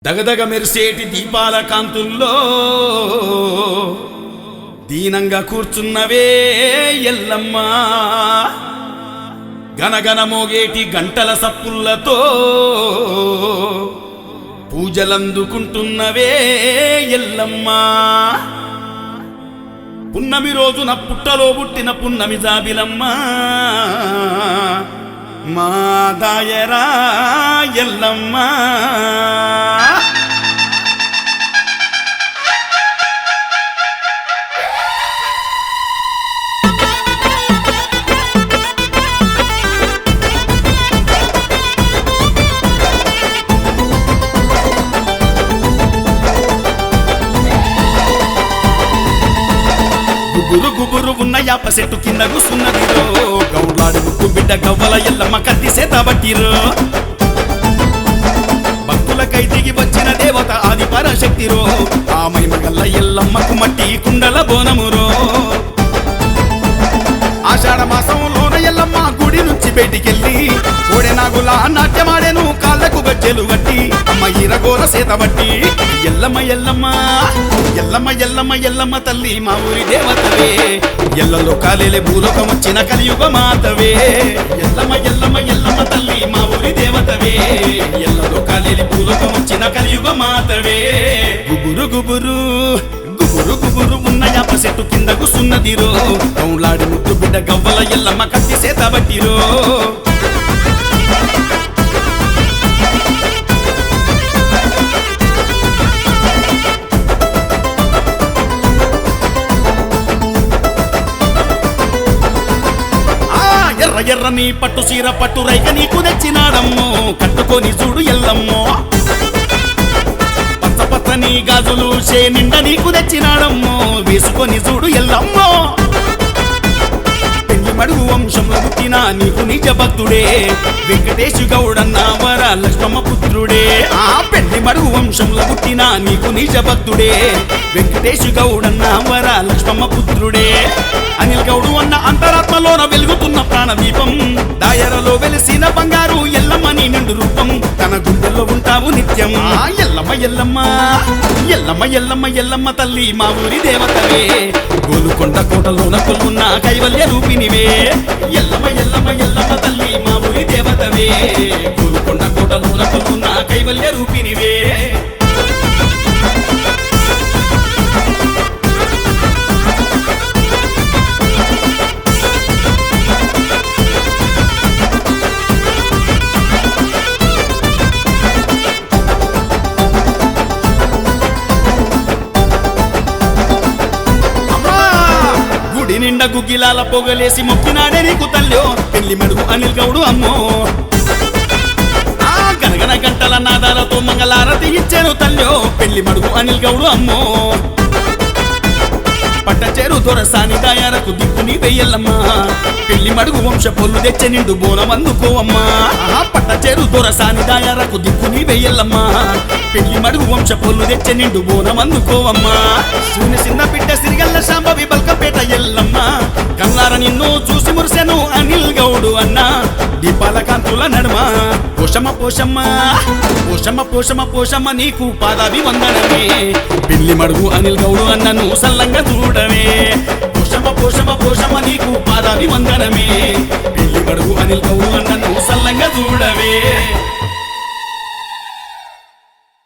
దగదగ మెరిసేటి దీపాల కాంతుల్లో దీనంగా కూర్చున్నవే ఎల్లమ్మ, గనగన మోగేటి గంటల సప్పుల్లతో పూజలందుకుంటున్నవే ఎల్లమ్మ. పున్నమి రోజున పుట్టలో పుట్టిన పున్నమి జాబిలమ్మ, మా దాయరా ఎల్లమ్మ. గుబురు గుబురు ఉన్న యాప చెట్టు కింద కూసున్నదిరో, గౌలాడి ముక్కు బిడ్డ గవ్వల ఎల్లమ్మ కత్తి సేతబట్టిరో. భక్తులకై దిగి వచ్చిన దేవత ఆది పరాశక్తిరో, ఆ మహిమగల్ల ఎల్లమ్మకు మట్టి కుండల బోనమురో. ఆషాఢ మాసంలోన ఎల్లమ్మ గుడి నుంచి బయటికెళ్ళి కోడెనాగుల నాట్యమాడెను, కాళ్ళకు గజ్జెలు గట్టి అమ్మ ఈరగోల సేతబట్టి. ఎల్లమ్మ ఎల్లమ్మ ఎల్లమ్మ ఎల్లమ్మ ఎల్లమ్మ తల్లి మా ఊరి దేవతవే, ఎల్లలో కాలేలే భూలోకం వచ్చిన కలియుగ మాతవే. ఎల్లమ్మ ఎల్లమ్మ ఎల్లమ్మ తల్లి మా ఊరి దేవతవే, ఎల్లలో కాలేలే భూలోకం వచ్చిన కలియుగ మాతవే. గుబురు గుబురు గుబురు గుబురు ఉన్న యాప చెట్టు కింద కూసున్నదిరో, కౌలాడి ముద్దు బిడ్డ గవ్వల ఎల్లమ్మ కత్తి సేతబట్టిరో. ఎర్ర ఎర్రని పట్టు చీర పట్టు రైక నీకు తెచ్చినాడమ్మో, కట్టుకొని చూడు ఎల్లమ్మో. పచ్చ పచ్చని గాజులు చే నిండా నీకు తెచ్చినాడమ్మో, వేసుకొని చూడు ఎల్లమ్మో. పెళ్లి మడుగు వంశంలో పుట్టిన నీకు నిజ భక్తుడే, వెంకటేశు గౌడన్న వర లక్ష్మమ్మ పుత్రుడే. ఆ పెళ్లి మడుగు వంశంలో పుట్టిన నీకు నిజ భక్తుడే, వెంకటేశు గౌడన్న వర లక్ష్మమ్మ పుత్రుడే. అనిల్ గౌడు అన్న అంతరాత్మలోన వెలుగుతున్న ప్రాణదీపం, దాయరలో వెలిసిన బంగారు ఎల్లమ్మ నీ నిండు రూపం, తన గుండెల్లో ఉంటావు నిత్యం. ఎల్లమ్మ ఎల్లమ్మ ఎల్లమ్మ ఎల్లమ్మ ఎల్లమ్మ తల్లి మా ఊరి దేవతవే, గోలుకొండ కోటలోన కొలున్న కైవల్య రూపినివే. ఎల్లమ్మ ఎల్లమ్మ ఎల్లమ్మ తల్లి మా ఊరి దేవతవే, గోలుకొండ కోటలోన కొలున్న కైవల్య రూపినివే. గుడి నిండా గుగ్గిలాల పొగలేసి మొక్కినాడే నీకు తల్లో, పెళ్లి మడుగు అనిల్ గౌడు అమ్మో. ఆ గనగన గంటల నాదాలతో మంగళారతి ఇచ్చాను తల్లో, పెళ్లి మడుగు అనిల్ గౌడు అమ్మో. పట్టచేరు దొరసాని దాయారకు దిక్కు నీ వెయ్యల్లమ్మ, పెళ్లి మడుగు వంశ పొల్లు తెచ్చే నిండు బోనం అందుకోవమ్మా. పట్టచేరు దొరసాని దాయారకు దిక్కు నీ వెయ్యల్లమ్మ, పెళ్లి మడుగు వంశ పొల్లు తెచ్చే నిండు బోనం అందుకోవమ్మా. సూని చిన్న బిడ్డ సిరిగల్ల శాంబవి బల్కపేట ఎల్లమ్మ, కల్లార నిన్ను చూసి మురిసెను అనిల్ గౌడు అన్న. దీపాల కాంతుల నడుమ పోషమ్మ పోషమ్మ పోషమ్మ పోషమ్మ పోషమ్మ నీకు పాదాభి వందనమే, పెళ్లి మడుగు అనిల్ గౌడు అన్నను సల్లంగా చూడవే. పోషమ్మ పోషమ్మ పోషమ్మ నీకు పాదాభి వందనమే, పెళ్లి మడుగు అనిల్ గౌడు అన్నను సల్లంగా చూడవే.